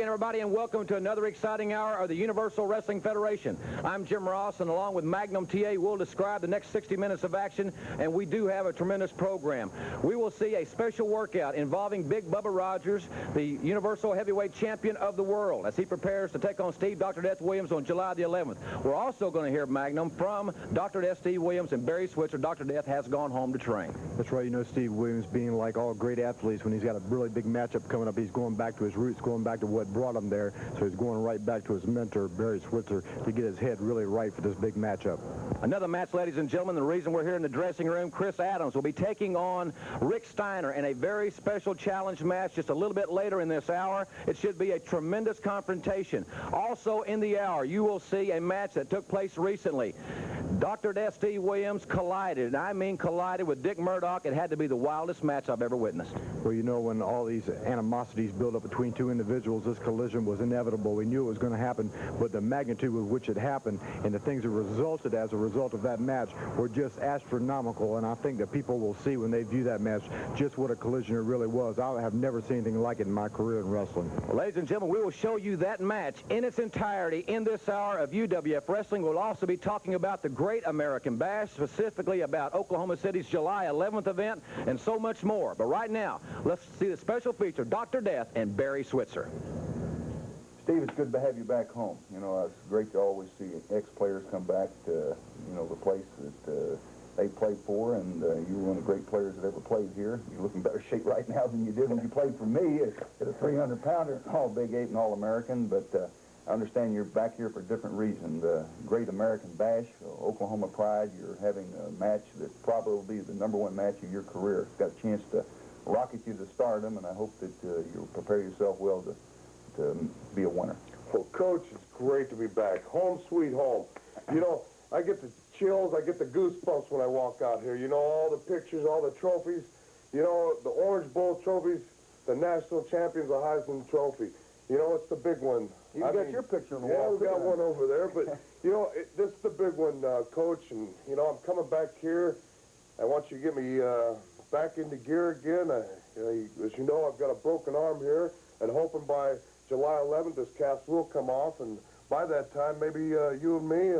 again, everybody, and welcome to another exciting hour of the Universal Wrestling Federation. I'm Jim Ross, and along with Magnum TA, we'll describe the next 60 minutes of action, and we do have a tremendous program. We will see a special workout involving Big Bubba Rogers, the Universal Heavyweight Champion of the world, as he prepares to take on Steve Dr. Death Williams on July the 11th. We're also going to hear, Magnum, from Dr. Death Steve Williams and Barry Switzer. Dr. Death has gone home to train. That's right. You know, Steve Williams, being like all great athletes, when he's got a really big matchup coming up, he's going back to his roots, going back to what brought him there. So he's going right back to his mentor, Barry Switzer, to get his head really right for this big matchup. Another match, ladies and gentlemen, the reason we're here in the dressing room, Chris Adams will be taking on Rick Steiner in a very special challenge match just a little bit later in this hour. It should be a tremendous confrontation. Also in the hour, you will see a match that took place recently. Dr. Death Steve Williams collided, and I mean collided, with Dick Murdoch. It had to be the wildest match I've ever witnessed. Well, you know, when all these animosities build up between two individuals, this collision was inevitable. We knew it was going to happen, but the magnitude with which it happened and the things that resulted as a result of that match were just astronomical, and I think that people will see when they view that match just what a collision it really was. I have never seen anything like it in my career in wrestling. Well, ladies and gentlemen, we will show you that match in its entirety in this hour of UWF Wrestling. We'll also be talking about the Great American Bash, specifically about Oklahoma City's July 11th event, and so much more. But right now, let's see the special feature, Dr. Death and Barry Switzer. Steve, it's good to have you back home. You know, it's great to always see ex-players come back to, you know, the place that they played for, and you were one of the great players that ever played here. You look in better shape right now than you did when you played for me at a 300-pounder, all Big 8 and All-American, but I understand you're back here for a different reason. The Great American Bash, Oklahoma Pride, you're having a match that probably will be the #1 match of your career. It's got a chance to rocket you to stardom, and I hope that you'll prepare yourself well to be a winner. Well, Coach, it's great to be back. Home sweet home. You know, I get the chills, I get the goosebumps when I walk out here. You know, all the pictures, all the trophies. You know, the Orange Bowl trophies, the national champions, the Heisman Trophy. You know, it's the big one. You got your picture on the wall. Yeah, we got one over there, but, you know, this is the big one, Coach, and, you know, I'm coming back here. I want you to get me back into gear again. As you know, I've got a broken arm here, and hoping by July 11th this cast will come off, and by that time, maybe you and me,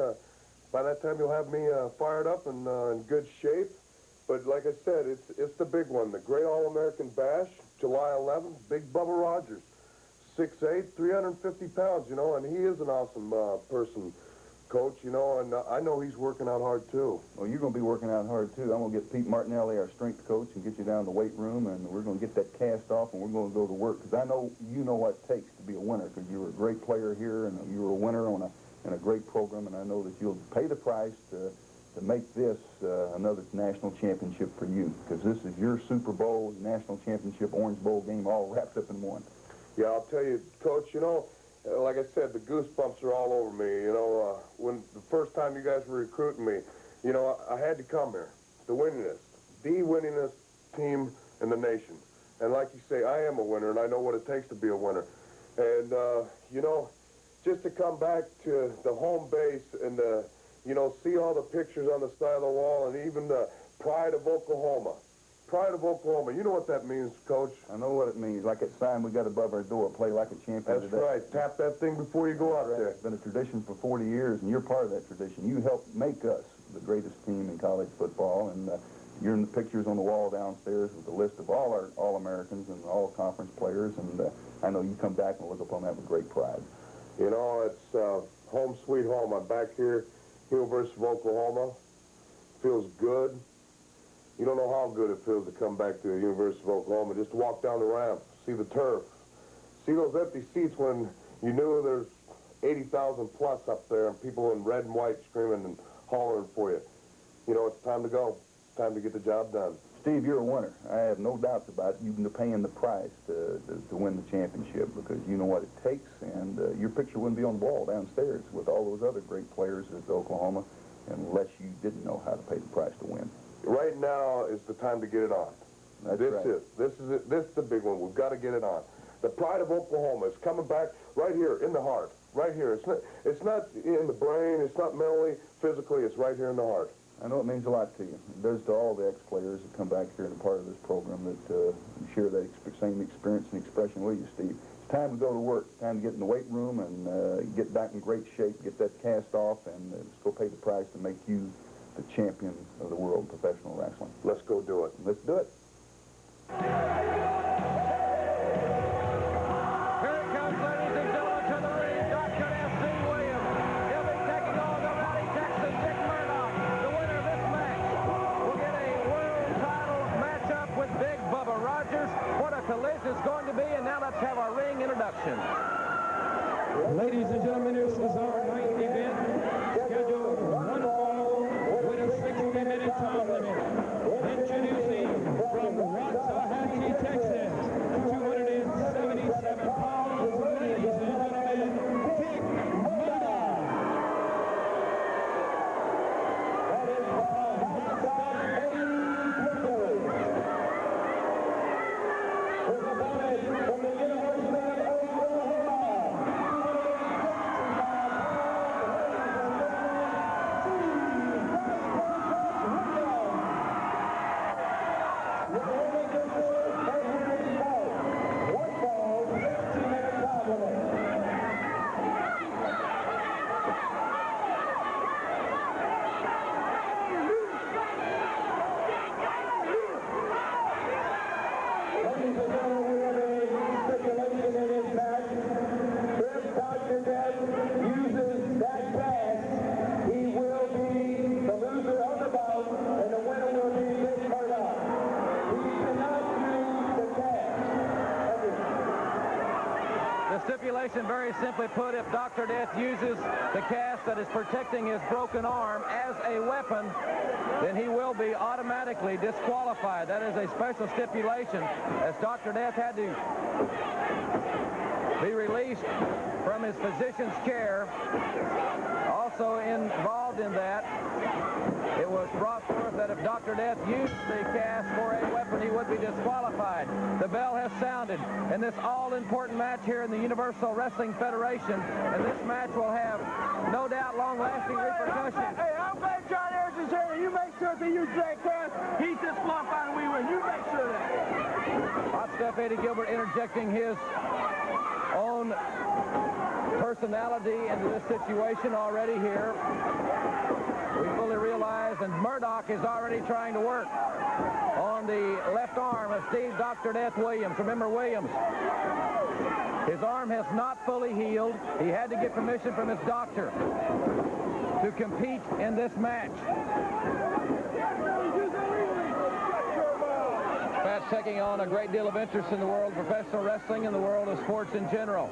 by that time you'll have me fired up and in good shape. But like I said, it's the big one, the Great All-American Bash, July 11th, Big Bubba Rogers. 6'8", 350 pounds, you know, and he is an awesome person, Coach, you know, and I know he's working out hard, too. Well, you're going to be working out hard, too. I'm going to get Pete Martinelli, our strength coach, and get you down to the weight room, and we're going to get that cast off, and we're going to go to work, because I know you know what it takes to be a winner, because you were a great player here, and you were a winner on a great program, and I know that you'll pay the price to make this another national championship for you, because this is your Super Bowl, national championship, Orange Bowl game, all wrapped up in one. Yeah, I'll tell you, Coach, you know, like I said, the goosebumps are all over me. You know, when the first time you guys were recruiting me, you know, I had to come here. The winningest team in the nation. And like you say, I am a winner, and I know what it takes to be a winner. And, you know, just to come back to the home base and, you know, see all the pictures on the side of the wall, and even the pride of Oklahoma. Pride of Oklahoma. You know what that means, Coach? I know what it means. Like that sign we got above our door, play like a champion. That's today. right. Tap that thing before you go out there. It's been a tradition for 40 years, and you're part of that tradition. You helped make us the greatest team in college football, and you're in the pictures on the wall downstairs with a list of all our All-Americans and all-conference players, and I know you come back and look upon that with great pride. You know, it's home sweet home. I'm back here, University of Oklahoma. Feels good. You don't know how good it feels to come back to the University of Oklahoma, just to walk down the ramp, see the turf, see those empty seats when you knew there's 80,000 plus up there and people in red and white screaming and hollering for you. You know, it's time to go. It's time to get the job done. Steve, you're a winner. I have no doubts about you paying the price to win the championship, because you know what it takes, and your picture wouldn't be on the wall downstairs with all those other great players at Oklahoma unless you didn't know how to pay the price to win. Right now is the time to get it on. That's This right. is it. This is the big one. We've got to get it on. The pride of Oklahoma is coming back right here in the heart. Right here. It's not in the brain. It's not mentally, physically. It's right here in the heart. I know it means a lot to you. It does to all the ex-players that come back here and are part of this program that share that same experience and expression with you, Steve. it's time to go to work. It's time to get in the weight room and get back in great shape, get that cast off, and let's go pay the price to make you the champion of the world in professional wrestling. Let's go do it. Let's do it. Here it comes, ladies and gentlemen, to the ring, Dr. F.C. Williams. He'll be taking on the mighty Texan Dick Murdoch. The winner of this match will get a world title matchup with Big Bubba Rogers. What a collision it's going to be, and now let's have our ring introduction. Ladies and gentlemen, this is our ninth event, scheduled one fall with a 60-minute time limit. Introducing from Waxahachie, Texas, 277 pounds, ladies and gentlemen, Dick Murdoch. That is from Waxahachie, his opponent from the University of Oklahoma. Stipulation, very simply put, if Dr. Death uses the cast that is protecting his broken arm as a weapon, then he will be automatically disqualified. That is a special stipulation, as Dr. Death had to be released from his physician's care. Also involved in that, it was brought forth that if Dr. Death used the cast for a weapon, he would be disqualified. The bell has sounded in this all-important match here in the Universal Wrestling Federation, and this match will have no doubt long-lasting repercussions. Hey, I'm glad John Ayers is here. You make sure that you drag cast. He's disqualified and we win. You make sure of that. Hot Stuff Eddie Gilbert interjecting his own personality into this situation already here. We fully realize, and Murdoch is already trying to work on the left arm of Steve Dr. Death Williams. Remember, Williams, his arm has not fully healed. He had to get permission from his doctor to compete in this match. Pat's taking on a great deal of interest in the world of professional wrestling and the world of sports in general.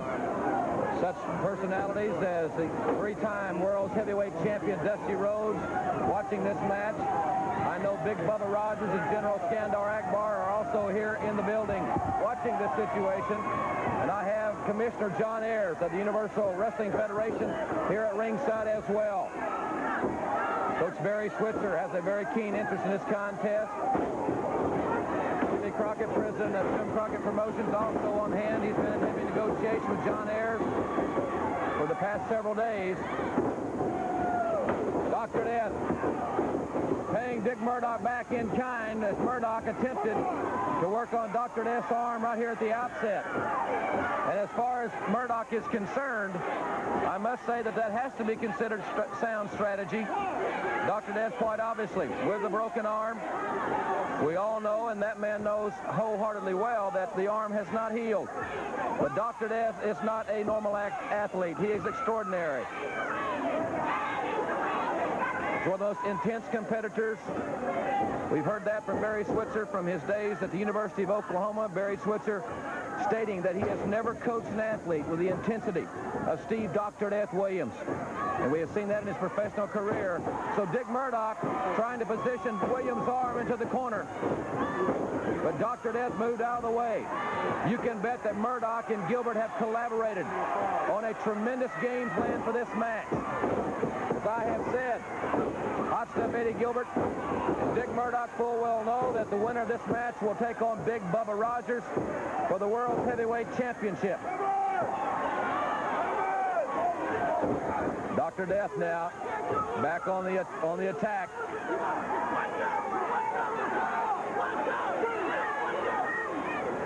Such personalities as the three-time world's heavyweight champion Dusty Rhodes watching this match. I know Big Bubba Rogers and General Skandar Akbar are also here in the building watching this situation. And I have Commissioner John Ayers of the Universal Wrestling Federation here at ringside as well. Coach Barry Switzer has a very keen interest in this contest. Jimmy Crockett, president of Jim Crockett Promotions, also on hand. He's been in heavy negotiation with John Ayers for the past several days. Dr. Death paying Dick Murdoch back in kind as Murdoch attempted to work on Dr. Death's arm right here at the outset. And as far as Murdoch is concerned, I must say that that has to be considered sound strategy. Dr. Death, quite obviously, with a broken arm, we all know, and that man knows wholeheartedly well, that the arm has not healed. But Dr. Death is not a normal athlete. He is extraordinary. He's one of the most intense competitors. We've heard that from Barry Switzer from his days at the University of Oklahoma. Barry Switzer stating that he has never coached an athlete with the intensity of Steve Dr. Death Williams. And we have seen that in his professional career. So Dick Murdoch trying to position Williams' arm into the corner. But Dr. Death moved out of the way. You can bet that Murdoch and Gilbert have collaborated on a tremendous game plan for this match. As I have said, Hot Stuff Eddie Gilbert and Dick Murdoch full well know that the winner of this match will take on Big Bubba Rogers for the World Heavyweight Championship. Dr. Death now back on the attack.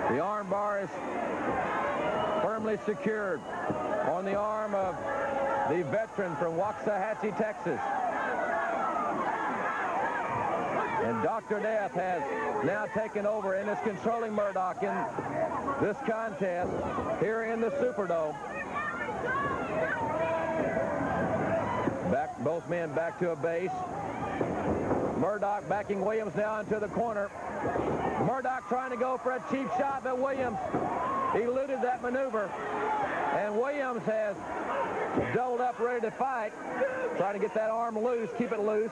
The arm bar is firmly firmly secured on the arm of the veteran from Waxahachie, Texas. And Dr. Death has now taken over and is controlling Murdoch in this contest here in the Superdome. Both men back to a base. Murdoch backing Williams now into the corner. Murdoch trying to go for a cheap shot, but Williams eluded that maneuver. And Williams has doubled up, ready to fight, trying to get that arm loose, keep it loose.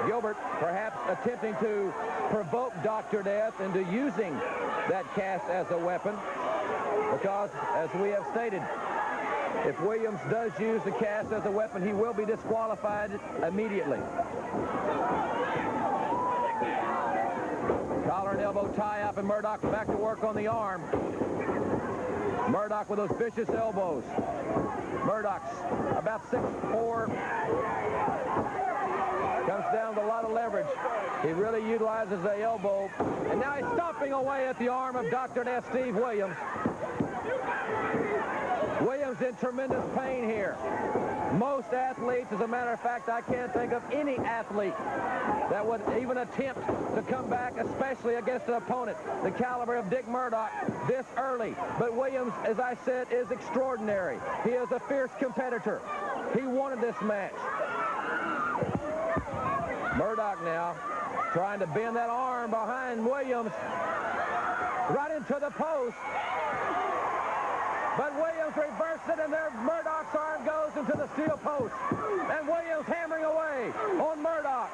Gilbert perhaps attempting to provoke Dr. Death into using that cast as a weapon, because, as we have stated, if Williams does use the cast as a weapon, he will be disqualified immediately. Collar and elbow tie-up, and Murdoch back to work on the arm. Murdoch with those vicious elbows. Murdoch's about 6'4". Comes down with a lot of leverage. He really utilizes the elbow. And now he's stomping away at the arm of Dr. Death, Steve Williams. Williams in tremendous pain here. Most athletes, as a matter of fact, I can't think of any athlete that would even attempt to come back, especially against an opponent the caliber of Dick Murdoch this early. But Williams, as I said, is extraordinary. He is a fierce competitor. He wanted this match. Murdoch now trying to bend that arm behind Williams right into the post. But Williams reversed it, and there Murdoch's arm goes into the steel post. And Williams hammering away on Murdoch.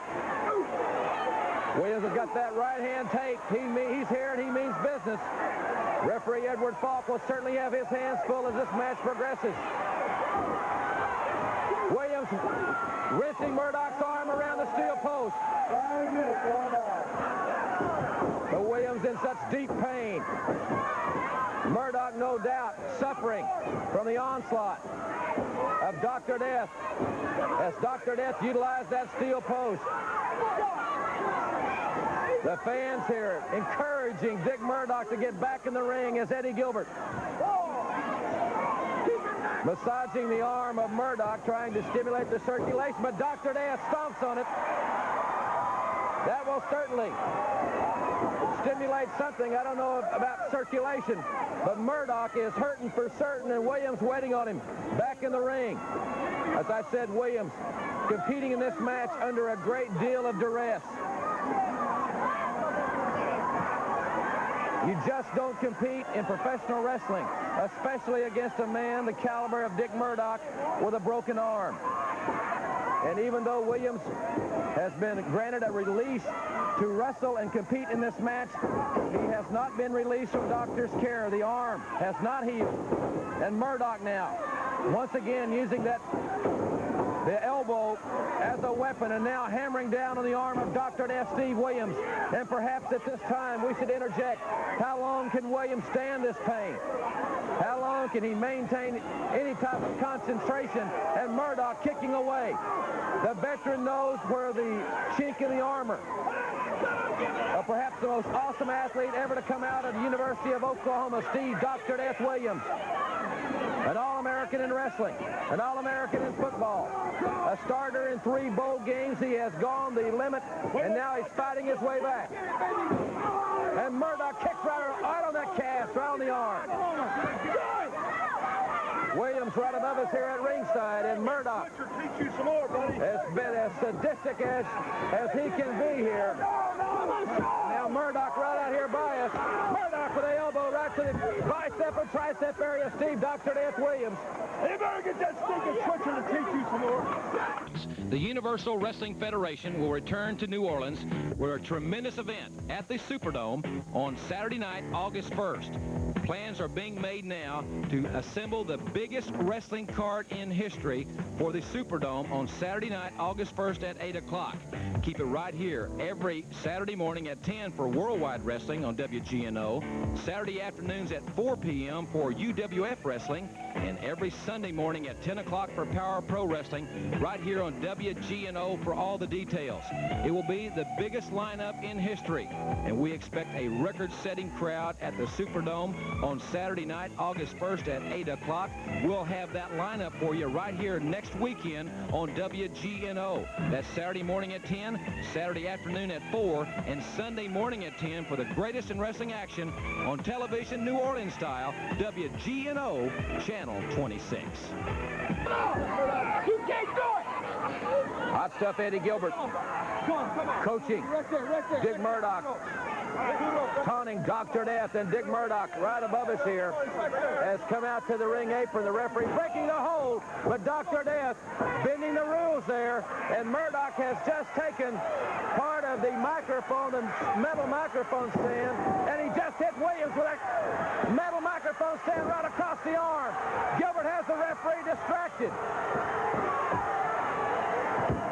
Williams has got that right hand taped. He's here and he means business. Referee Edward Falk will certainly have his hands full as this match progresses. Williams wrenching Murdoch's arm around the steel post. But Williams in such deep pain. Murdoch, no doubt, suffering from the onslaught of Dr. Death as Dr. Death utilized that steel post. The fans here encouraging Dick Murdoch to get back in the ring as Eddie Gilbert massaging the arm of Murdoch, trying to stimulate the circulation, but Dr. Death stomps on it. That will certainly stimulate something. I don't know about circulation, but Murdoch is hurting for certain, and Williams waiting on him back in the ring. As I said, Williams competing in this match under a great deal of duress. You just don't compete in professional wrestling, especially against a man the caliber of Dick Murdoch with a broken arm. And even though Williams has been granted a release to wrestle and compete in this match, he has not been released from doctor's care. The arm has not healed. And Murdoch now, once again, using the elbow as a weapon, and now hammering down on the arm of Dr. Death, Steve Williams. And perhaps at this time we should interject, how long can Williams stand this pain? How long can he maintain any type of concentration? And Murdoch kicking away. The veteran knows where the chink in the armor of perhaps the most awesome athlete ever to come out of the University of Oklahoma, Steve Dr. Death Williams. An All-American in wrestling, an All-American in football, a starter in 3 bowl games. He has gone the limit, and now he's fighting his way back. And Murdoch kicks right on that cast, right on the arm. Williams right above us here at ringside, and Murdoch has been as sadistic as he can be here. Now Murdoch right out here by us. Murdoch with the elbow right to the bicep and tricep area of Steve Dr. Death Williams. You better get that stinking switcher to teach you some more. The Universal Wrestling Federation will return to New Orleans with a tremendous event at the Superdome on Saturday night, August 1st. Plans are being made now to assemble the biggest wrestling card in history for the Superdome on Saturday night, August 1st at 8 o'clock. Keep it right here every Saturday morning at 10 for Worldwide Wrestling on WGNO, Saturday afternoons at 4 p.m. for UWF Wrestling, and every Sunday morning at 10 o'clock for Power Pro Wrestling, right here on WGNO for all the details. It will be the biggest lineup in history, and we expect a record-setting crowd at the Superdome on Saturday night, August 1st at 8 o'clock. We'll have that lineup for you right here next weekend on WGNO. That's Saturday morning at 10, Saturday afternoon at 4, and Sunday morning at 10 for the greatest in wrestling action on television, New Orleans style, WGNO, Channel 26. You can't do it! Hot stuff, Eddie Gilbert. Come on. Coaching. Right there. Dick Murdoch. Taunting Dr. Death, and Dick Murdoch right above us here has come out to the ring apron. The referee breaking the hold, but Dr. Death bending the rules there, and Murdoch has just taken part of the microphone, the metal microphone stand, and he just hit Williams with a metal microphone stand right across the arm. Gilbert has the referee distracted.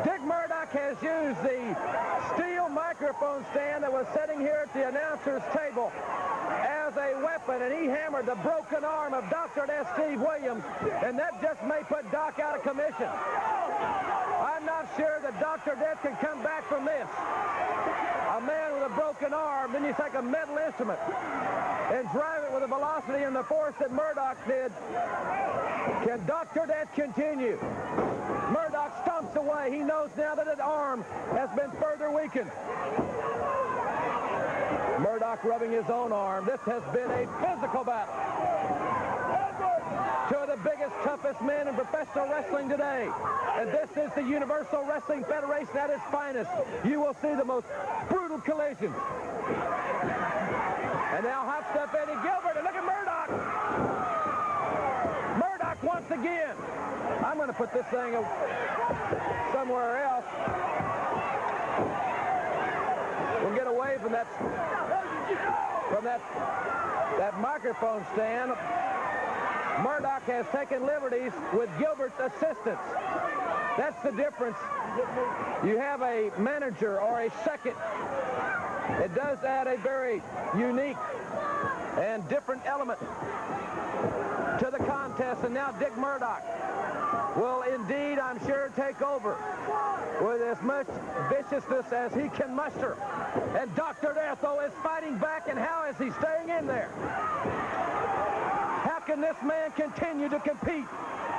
Dick Murdoch has used the steel microphone stand that was sitting here at the announcer's table as a weapon, and he hammered the broken arm of Dr. Death Steve Williams, and that just may put Doc out of commission. I'm not sure that Dr. Death can come back from this. A man with a broken arm, then you take a metal instrument and drive it with the velocity and the force that Murdoch did. Can Dr. Death continue? Murdoch stomps away. He knows now that his arm has been further weakened. Murdoch rubbing his own arm. This has been a physical battle. Two of the biggest, toughest men in professional wrestling today. And this is the Universal Wrestling Federation at its finest. You will see the most brutal collisions. And now hot stuff Eddie Gilbert, and look at Murdoch. Murdoch once again. I'm going to put this thing somewhere else. We'll get away from that microphone stand. Murdoch has taken liberties with Gilbert's assistance. That's the difference. You have a manager or a second. It does add a very unique and different element to the contest. And now Dick Murdoch will indeed, I'm sure, take over with as much viciousness as he can muster. And Dr. Death, though, is fighting back, and how is he staying in there? How can this man continue to compete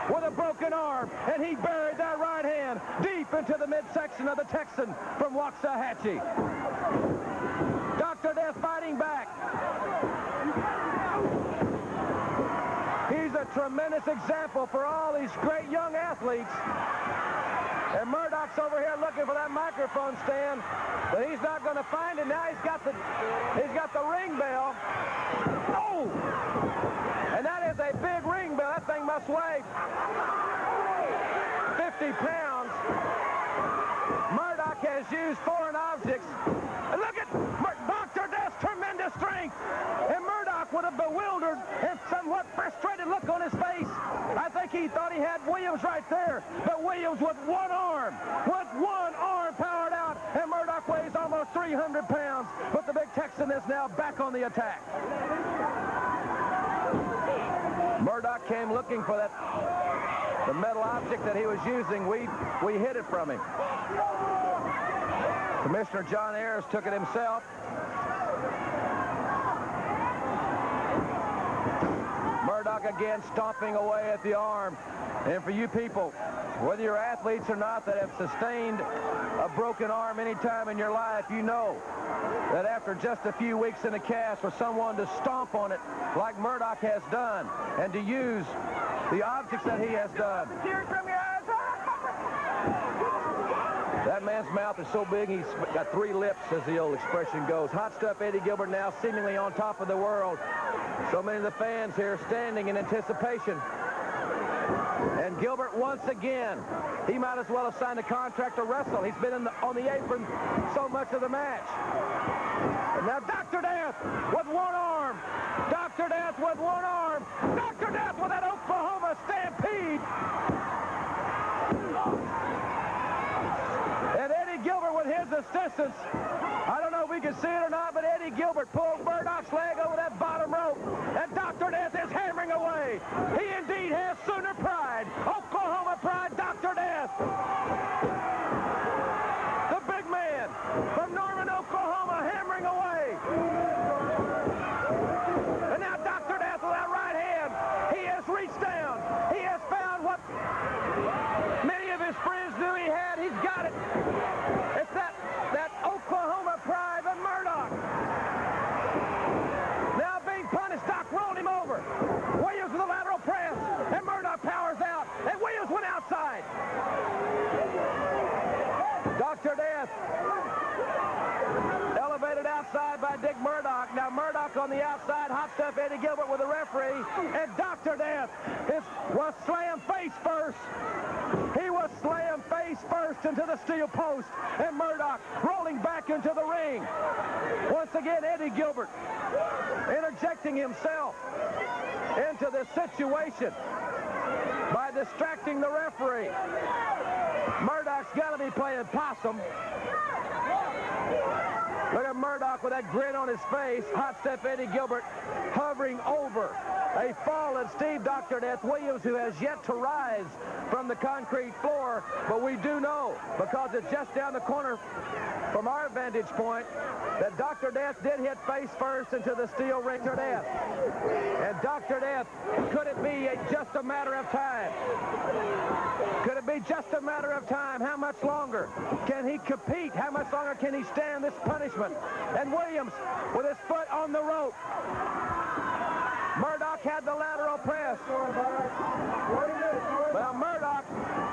with a broken arm? And he buried that right hand deep into the midsection of the Texan from Waxahachie. Dr. Death fighting back. He's a tremendous example for all these great young athletes. And Murdoch's over here looking for that microphone stand, but he's not going to find it. Now he's got the ring bell. Oh! And that is a big ring bell. That thing must weigh 50 pounds. Murdoch has used foreign objects. And look at Dr. Death's tremendous strength. And Murdoch with a bewildered and somewhat frustrated look on his face. I think he thought he had Williams right there. But Williams with one arm powered out. And Murdoch weighs almost 300 pounds. But the big Texan is now back on the attack. Murdoch came looking for the metal object that he was using. We hid it from him. Commissioner John Ayers took it himself. Murdoch again stomping away at the arm. And for you people, whether you're athletes or not that have sustained a broken arm any time in your life, you know that after just a few weeks in a cast, for someone to stomp on it like Murdoch has done and to use the objects that he has done. That man's mouth is so big, he's got 3 lips, as the old expression goes. Hot stuff Eddie Gilbert now seemingly on top of the world. So many of the fans here standing in anticipation. And Gilbert once again, he might as well have signed a contract to wrestle. He's been on the apron so much of the match. And now Dr. Death with one arm. Dr. Death with one arm. Dr. Death with that Oklahoma Stampede. And Eddie Gilbert with his assistance. I don't know if we can see it or not, but Eddie Gilbert pulled Murdoch's leg over that bottom rope. And Dr. Death is headed hammering away. He indeed has Sooner pride. Oklahoma pride, Dr. Death. The big man from Norman, Oklahoma, hammering away. And now Dr. Death with that right hand. He has reached down. He has found what many of his friends knew he had. He's got it. It's that Oklahoma pride of Murdoch. Now being punished, Doc rolled him over. Williams with a lateral press, and Murdoch powers out, and Williams went outside. Dr. Death elevated outside by Dick Murdoch. Now Murdoch on the outside, hot stuff Eddie Gilbert with a referee, and Dr. Death was slammed face first. He was slammed face first into the steel post, and Murdoch rolling back into the ring. Once again, Eddie Gilbert interjecting himself into this situation by distracting the referee. Murdoch's got to be playing possum. Look at Murdoch with that grin on his face. Hot stuff Eddie Gilbert hovering over a fallen Steve Dr. Death Williams, who has yet to rise from the concrete floor. But we do know, because it's just down the corner from our vantage point, that Dr. Death did hit face first into the steel ring. Dr. Death. And Dr. Death, could it be just a matter of time? Could it be just a matter of time? How much longer can he compete? How much longer can he stand this punishment? And Williams with his foot on the rope. Murdoch had the lateral press. Well, Murdoch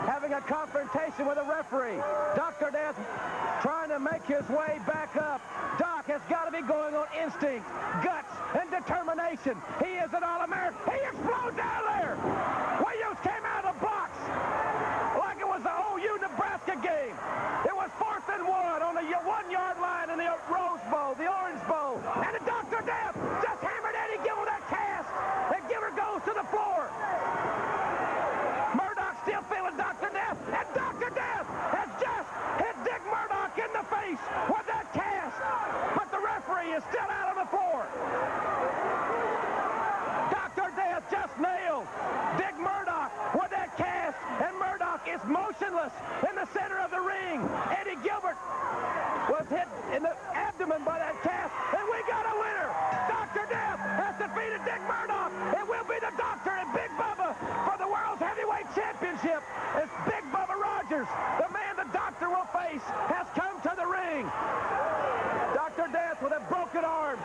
having a confrontation with a referee. Dr. Death trying to make his way back up. Doc has got to be going on instinct, guts, and determination. He is an All-American. He explodes out of there. Williams came out of the box like it was the OU Nebraska game. It was 4th and 1 on the 1-yard line in the Rose Bowl, the Orange Bowl. And the Dr. Death just hammered Eddie Gilbert that cast. And Gilbert goes to the floor. Murdoch still feeling Dr. Death. And Dr. Death has just hit Dick Murdoch in the face with that cast. But the referee is still out on the floor. Dr. Death just nailed Dick Murdoch with that cast. And Murdoch is motionless in the center of the ring. Eddie Gilbert was hit in the abdomen by that cast. And we got a winner. Dr. Death has defeated Dick Murdoch. It will be the Doctor and Big Bubba for the World's Heavyweight Championship. It's Big Bubba Rogers, the man the Doctor will face, has come to the ring. Dr. Death with a broken arm.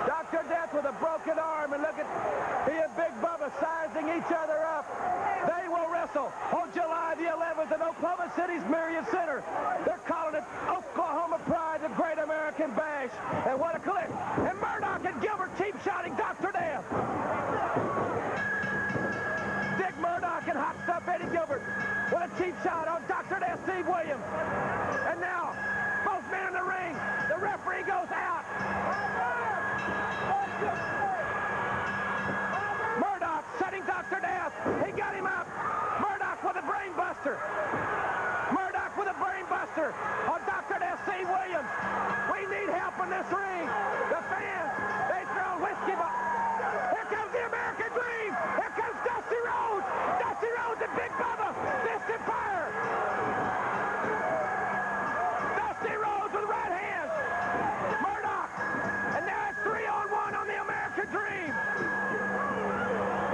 Dr. Death with a broken arm. And look at he and Big Bubba sizing each other up. They will wrestle on July the 11th in Oklahoma City's Marriott Center. They're calling it Oklahoma Pride, the Great American Bash. And what a click. And Murdoch and Gilbert keep shouting Dr. Death. Dick Murdoch and hot stuff Eddie Gilbert with a cheap shot on Dr. Death Steve Williams. And now, both men in the ring. The referee goes out. Murdoch setting Dr. Death. He got him up. Murdoch with a brain buster. Murdoch with a brain buster on Dr. Death Steve Williams. We need help in this ring. The fans, they throw whiskey. Here comes the American Dream. Here comes Dusty Rhodes. Dusty Rhodes and Big Bubba. Distant fire. Dusty Rhodes with right hand. Murdoch. And now it's 3-on-1 on the American Dream.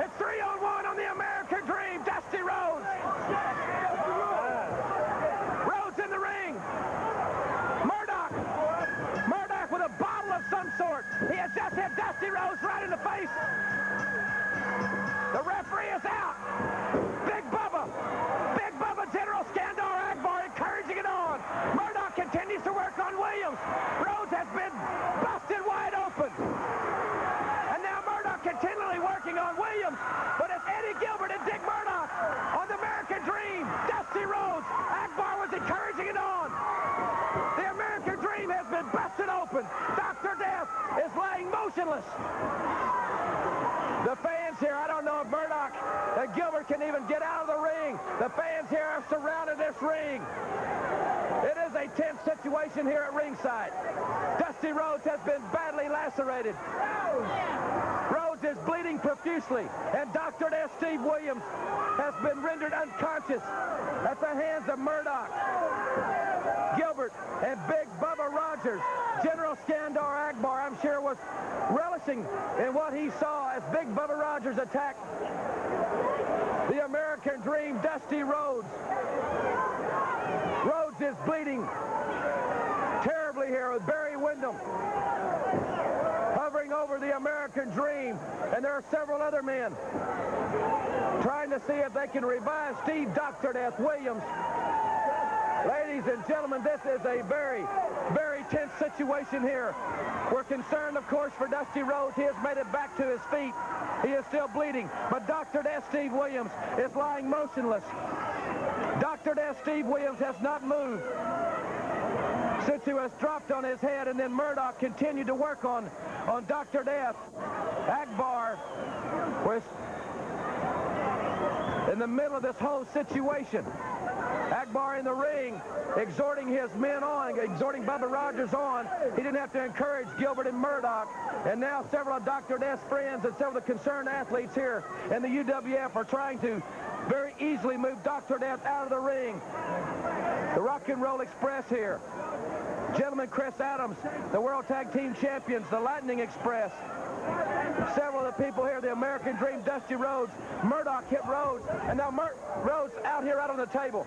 It's 3-on-1 on the American Dream. Dusty Rhodes. Rhodes in the ring. Murdoch with a bottle of some sort. He has just hit Dusty Rhodes right in the face. The referee is out. Big Bubba, General Skandar Akbar encouraging it on. Murdoch continues to work on Williams. Rhodes has been busted wide open. And now Murdoch continually working on Williams. But it's Eddie Gilbert and Dick Murdoch on the American Dream. Dusty Rhodes. Akbar was encouraging it on. The American Dream has been busted open. Dr. Death is laying motionless. The fans here, I don't know if Murdoch and Gilbert can even get out of the ring. The fans here have surrounded this ring. It is a tense situation here at ringside. Dusty Rhodes has been badly lacerated. Rhodes Rhodes is bleeding profusely, and Dr. Death Steve Williams has been rendered unconscious at the hands of Murdoch, Gilbert, and Big Bubba Rogers. General Skandar Akbar, I'm sure, was relishing in what he saw as Big Bubba Rogers attacked the American Dream, Dusty Rhodes. Rhodes is bleeding terribly here with Barry Windham hovering over the American Dream, and there are several other men trying to see if they can revive Steve Dr. Death Williams. Ladies and gentlemen, this is a very, very tense situation here. We're concerned, of course, for Dusty Rhodes. He has made it back to his feet. He is still bleeding, but Dr. Death Steve Williams is lying motionless. Dr. Death Steve Williams has not moved since he was dropped on his head, and then Murdoch continued to work on Dr. Death. Akbar was in the middle of this whole situation. Akbar in the ring, exhorting his men on, exhorting Bubba Rogers on. He didn't have to encourage Gilbert and Murdoch. And now several of Dr. Death's friends and several of the concerned athletes here in the UWF are trying to very easily move Dr. Death out of the ring. The Rock and Roll Express here. Gentleman Chris Adams, the World Tag Team Champions, the Lightning Express. Several of the people here, the American Dream, Dusty Rhodes. Murdoch hit Rhodes, and now Rhodes out here out on the table.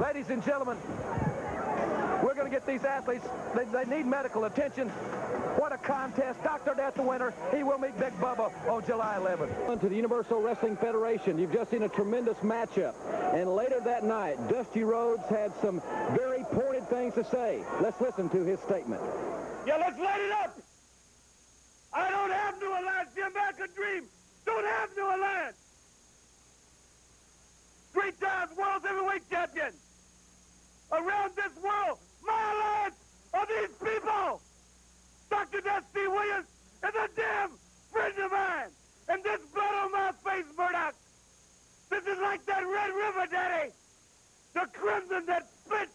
Ladies and gentlemen, we're going to get these athletes, they need medical attention. What a contest. Dr. Death the winner. He will meet Big Bubba on July 11th. To the Universal Wrestling Federation, you've just seen a tremendous matchup. And later that night, Dusty Rhodes had some very pointed things to say. Let's listen to his statement. Yeah, let's light it up. I don't have no alliance. The American Dream don't have no alliance. 3 times world heavyweight champion. Around this world, my alliance are these people. Dr. Dusty Williams is a damn friend of mine. And this blood on my face, Murdoch, this is like that Red River, Daddy. The crimson that split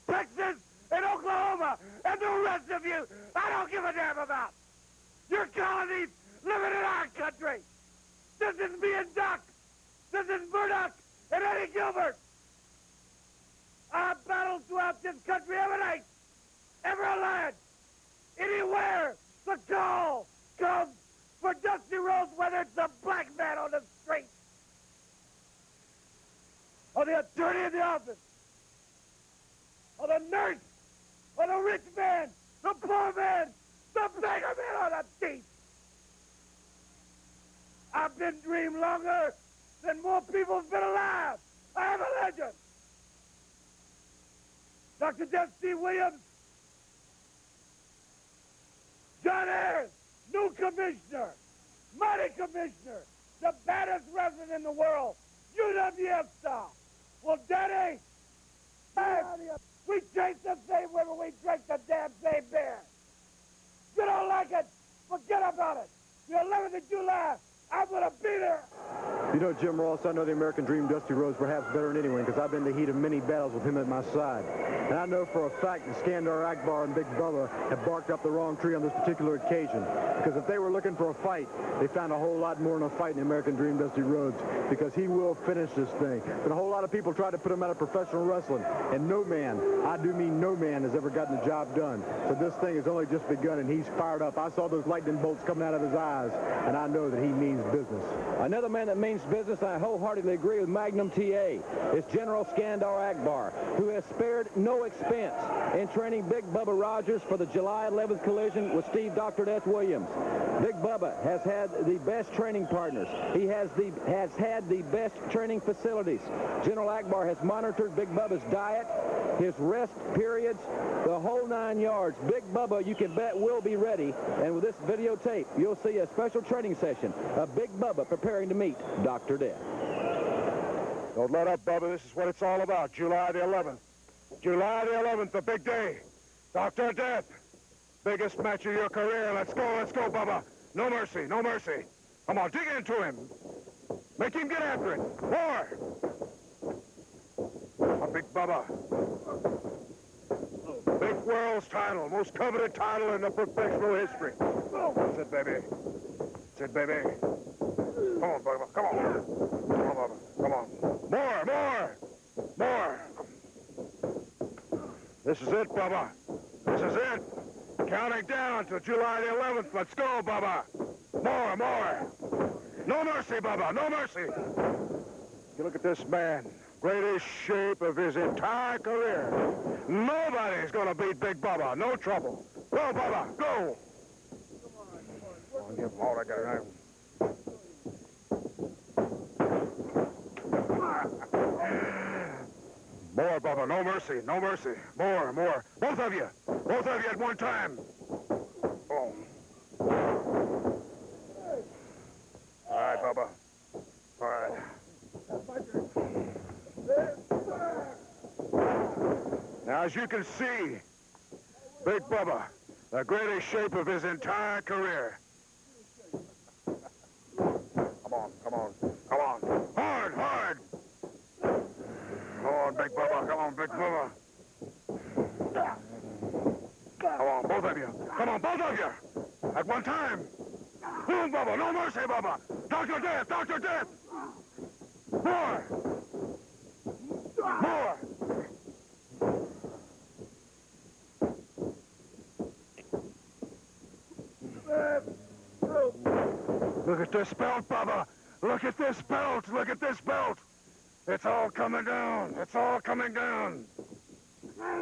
Texas and Oklahoma and the rest of you, I don't give a damn about. Your colonies living in our country. This is me and Doc. This is Murdoch and Eddie Gilbert. I battle throughout this country every night, every alliance, anywhere the call comes for Dusty Rhodes, whether it's a black man on the street, or the attorney in the office, or the nurse, or the rich man, the poor man, the beggar man on the street. I've been dreamed longer than more people have been alive. I am a legend. Dr. Dusty Williams, John Ayers, new commissioner, mighty commissioner, the baddest wrestler in the world, UWF style. Well, Daddy, we drink the same river, we drink the damn same beer. You don't like it, forget about it. The 11th of July, I'm going to be there. You know, Jim Ross, I know the American Dream, Dusty Rhodes, perhaps better than anyone, because I've been in the heat of many battles with him at my side. And I know for a fact that Skandar Akbar and Big Bubba have barked up the wrong tree on this particular occasion. Because if they were looking for a fight, they found a whole lot more in a fight in the American Dream, Dusty Rhodes, because he will finish this thing. But a whole lot of people tried to put him out of professional wrestling, and no man, I do mean no man, has ever gotten the job done. So this thing has only just begun, and he's fired up. I saw those lightning bolts coming out of his eyes, and I know that he means business. Another man that means business, I wholeheartedly agree with Magnum TA, is General Skandar Akbar, who has spared no expense in training Big Bubba Rogers for the July 11th collision with Steve Dr. Death Williams. Big Bubba has had the best training partners. He has had the best training facilities. General Akbar has monitored Big Bubba's diet, his rest periods, the whole 9 yards. Big Bubba, you can bet, will be ready. And with this videotape, you'll see a special training session of Big Bubba preparing to meet Dr. Death. Don't let up, Bubba. This is what it's all about. July the 11th. July the 11th, the big day. Dr. Death. Biggest match of your career. Let's go, Bubba. No mercy, no mercy. Come on, dig into him. Make him get after it. More. A Big Bubba. Big world's title. Most coveted title in the professional history. That's it, baby. That's it, baby. Come on, Bubba. Come on. Come on, Bubba. Come on. More. This is it, Bubba. This is it. Counting down to July the 11th. Let's go, Bubba. More. No mercy, Bubba. No mercy. You look at this man. Greatest shape of his entire career. Nobody's going to beat Big Bubba. No trouble. Go, Bubba. Go. I'll give him all I got right. More, Bubba. No mercy. No mercy. More. Both of you. Both of you at one time. Oh. All right, Bubba. All right. Now, as you can see, Big Bubba, the greatest shape of his entire career. Come on. Hard. Come on, Big Bubba. Come on, both of you. At one time. Boom, Bubba. No mercy, Bubba. Dr. Death. More. Look at this belt, Bubba. Look at this belt. It's all coming down.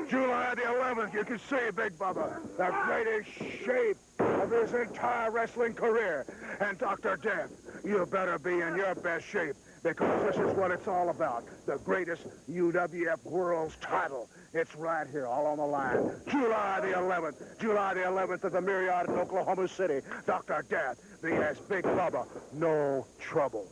July the 11th, you can see Big Bubba, the greatest shape of his entire wrestling career. And Dr. Death, you better be in your best shape, because this is what it's all about. The greatest UWF World's title. It's right here, all on the line. July the 11th at the Marriott in Oklahoma City. Dr. Death, vs. Big Bubba. No trouble.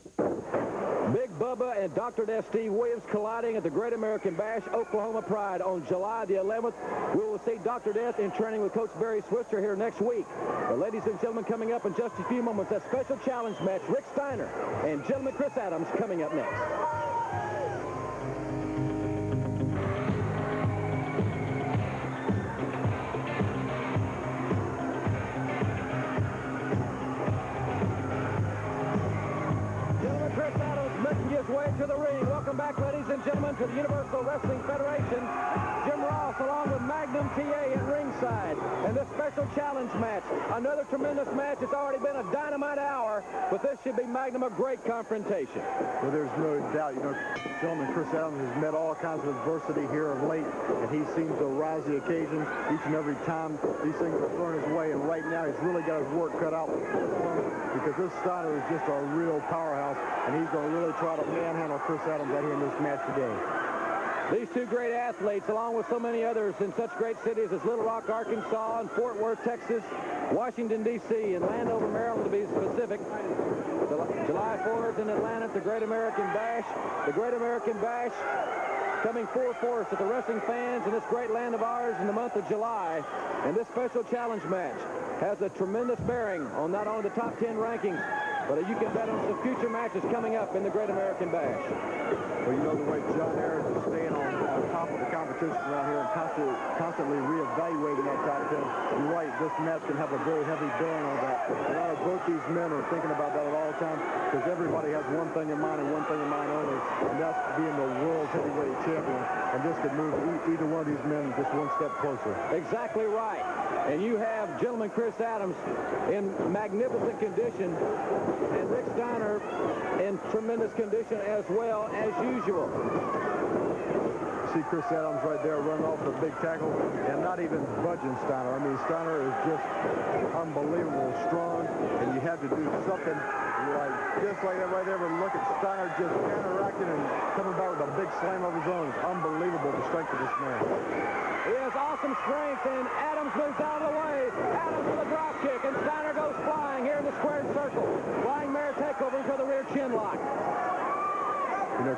Big Bubba and Dr. Death Steve Williams colliding at the Great American Bash, Oklahoma Pride on July the 11th. We will see Dr. Death in training with Coach Barry Switzer here next week. But ladies and gentlemen, coming up in just a few moments, that special challenge match, Rick Steiner and gentleman Chris Adams coming up next. Way to the ring. Welcome back, ladies and gentlemen, to the Universal Wrestling Federation. Jim Ross along with Magnum TA at ringside. And this special challenge match, another tremendous match. It's already been a dynamite hour, but this should be Magnum a great confrontation. Well, there's no doubt. Gentleman Chris Adams has met all kinds of adversity here of late, and he seems to rise to the occasion each and every time these things are thrown his way. And right now, he's really got his work cut out for him, because this Steiner is just a real powerhouse, and he's going to really try to manhandle Chris Adams right here in this match today. These two great athletes, along with so many others in such great cities as Little Rock, Arkansas, and Fort Worth, Texas, Washington, D.C., and Landover, Maryland, to be specific. July 4th in Atlanta at the Great American Bash. The Great American Bash coming full force at the wrestling fans in this great land of ours in the month of July. And this special challenge match has a tremendous bearing on not only the top 10 rankings, but you can bet on some future matches coming up in the Great American Bash. Well, the way John Harris is staying on top of the competition around here and constantly reevaluating that top 10, you're right, this match can have a very heavy bearing on that. And both these men are thinking about that at all times, because everybody has one thing in mind and one thing in mind only, and that's being the world heavyweight champion. And this could move either one of these men just one step closer. Exactly right. And you have gentleman Chris Adams in magnificent condition, and Rick Steiner in tremendous condition as well as usual. See Chris Adams right there running off the big tackle and not even budging Steiner. I mean, Steiner is just unbelievable strong, and you had to do something just like that right there. But look at Steiner just counteracting and coming back with a big slam of his own. It's unbelievable, the strength of this man. He has awesome strength, and Adams moves out of the way. Adams with a drop kick, and Steiner goes flying here in the squared circle. Flying mare takeover for the rear chin lock.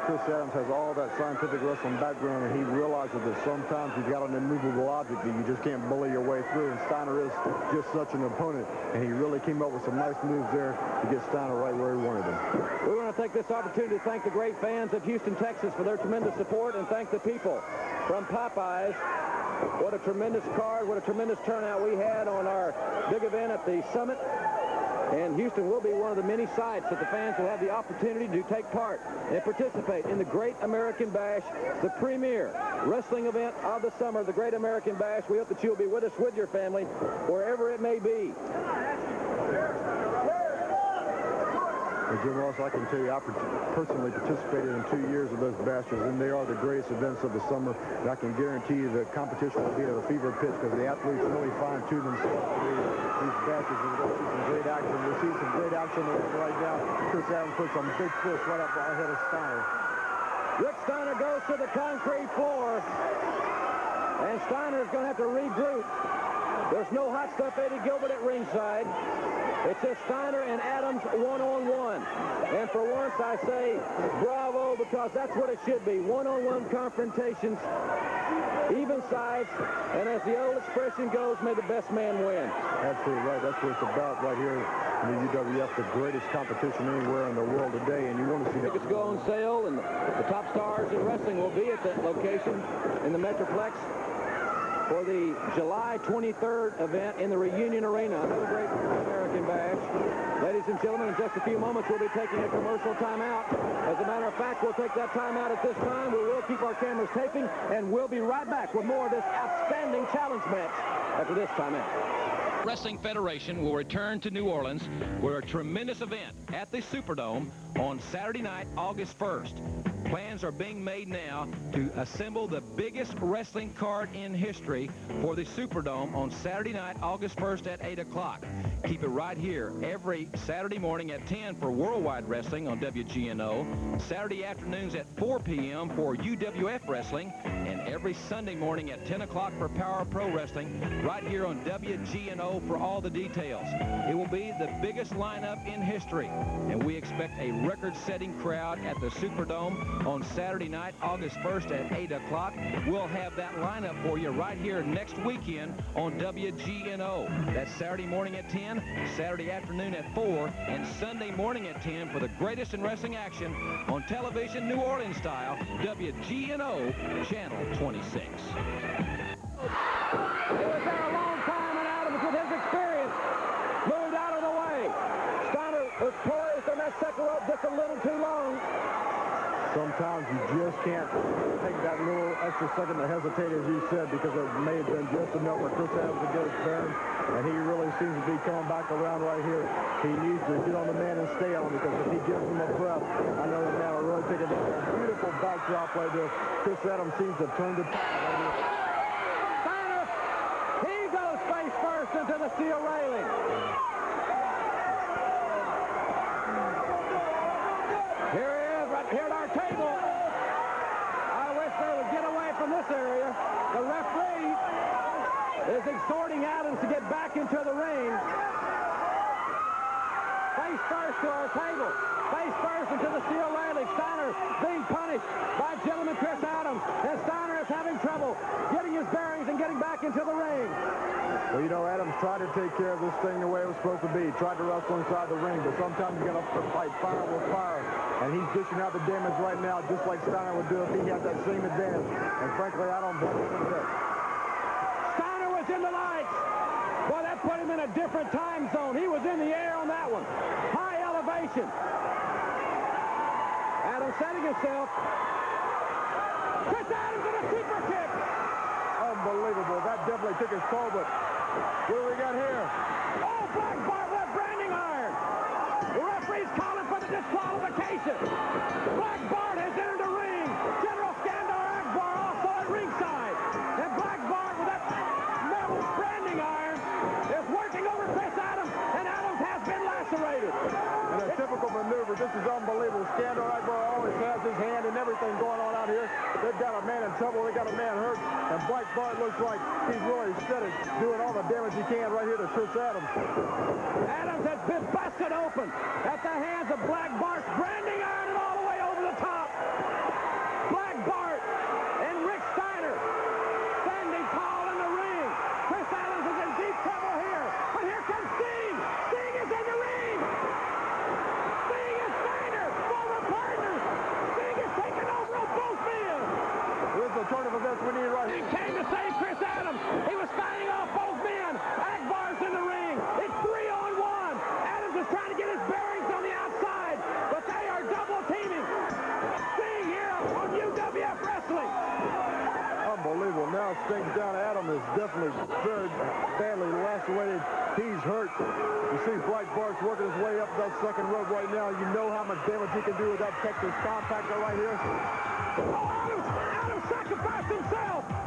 Chris Adams has all that scientific wrestling background, and he realizes that sometimes you've got an immovable object that you just can't bully your way through, and Steiner is just such an opponent, and he really came up with some nice moves there to get Steiner right where he wanted him. We want to take this opportunity to thank the great fans of Houston, Texas for their tremendous support, and thank the people from Popeyes. What a tremendous card, what a tremendous turnout we had on our big event at the Summit. And Houston will be one of the many sites that the fans will have the opportunity to take part and participate in the Great American Bash, the premier wrestling event of the summer, the Great American Bash. We hope that you'll be with us with your family, wherever it may be. Well, Jim Ross, I can tell you, I personally participated in 2 years of those bashes, and they are the greatest events of the summer. And I can guarantee you the competition will be at a fever pitch because the athletes really fine-tune themselves to these bashes, and we'll see some great action. We'll see some great action right now. Chris Adams puts some big fish right up ahead of Steiner. Rick Steiner goes to the concrete floor, and Steiner is going to have to regroup. There's no hot stuff Eddie Gilbert at ringside. It's just Steiner and Adams one-on-one. And for once, I say bravo, because that's what it should be. One-on-one confrontations, even sides, and as the old expression goes, may the best man win. Absolutely right. That's what it's about right here in the UWF, the greatest competition anywhere in the world today, and you want to see that. Tickets go on sale, and the top stars in wrestling will be at that location in the Metroplex for the July 23rd event in the Reunion Arena. Another great American Bash. Ladies and gentlemen, in just a few moments, we'll be taking a commercial timeout. As a matter of fact, we'll take that timeout at this time. We will keep our cameras taping, and we'll be right back with more of this outstanding challenge match after this timeout. Wrestling Federation will return to New Orleans for a tremendous event at the Superdome on Saturday night, August 1st. Plans are being made now to assemble the biggest wrestling card in history for the Superdome on Saturday night, August 1st at 8 o'clock. Keep it right here every Saturday morning at 10 for Worldwide Wrestling on WGNO, Saturday afternoons at 4 p.m. for UWF Wrestling, and every Sunday morning at 10 o'clock for Power Pro Wrestling right here on WGNO for all the details. It will be the biggest lineup in history, and we expect a record-setting crowd at the Superdome on Saturday night, August 1st at 8 o'clock. We'll have that lineup for you right here next weekend on WGNO. That's Saturday morning at 10, Saturday afternoon at 4, and Sunday morning at 10 for the greatest in wrestling action on television, New Orleans style, WGNO, Channel 26. He was there a long time, and Adams, with his experience, moved out of the way. Steiner was poised on that second rope just a little too long. Sometimes you just can't take that little extra second to hesitate, as you said, because it may have been just enough for Chris Adams to get his bearings, and he really seems to be coming back around right here. He needs to get on the man and stay on him, because if he gives him a breath, I know the man will really take a beautiful backdrop right there. Chris Adams seems to have turned the tide right here. Steiner, he goes face first into the steel railing. Here he is, right here at our table. I wish they would get away from this area. The referee is exhorting Adams to get back into the ring. Face first to our table. Face first into the steel railing. Steiner being punished by gentleman Chris Adams. And Steiner is having trouble getting his bearings and getting back into the ring. Well, you know, Adams tried to take care of this thing the way it was supposed to be. Tried to wrestle inside the ring, but sometimes you got to fight fire with fire. And he's dishing out the damage right now, just like Steiner would do if he had that same advantage. And frankly, I don't believe in that. Steiner was in the lights. Boy, that put him in a different time zone. He was in the air on that one. High elevation. Adams setting himself. Chris Adams with a super kick. Unbelievable. That definitely took his toll, but what do we got here? Oh, Black Bart with a branding iron. The referee's calling for the disqualification. Black Bart has entered the ring. General Skandar Akbar also at ringside. And Black Bart with that metal branding iron is working over Chris Adams, and Adams has been lacerated. And a typical maneuver. This is unbelievable. Skandar Akbar always has his hand in everything going on out here. They've got a man in trouble. They got a man hurt. And Black Bart looks like he's really steady, doing all the damage he can right here to Chris Adams. Adams has been busted open at the hands of Black Bart's branding iron and all the way over the top. Black Bart and Rick Steiner standing tall in the ring. Chris Adams is in deep trouble here. But here comes Sting. Sting is in the ring. Sting and Steiner, former partners. Sting is taking over on both men. Here's the turn of events we need right He here. came to save Chris Adams. He was fighting off both men. Akbar's in the ring. It's 3-on-1. Adams is things down. Adam is definitely very badly lacerated. He's hurt. You see Bright Bart's working his way up that second rope right now. You know how much damage he can do with that Texas compactor right here. Oh, Adam sacrificed himself.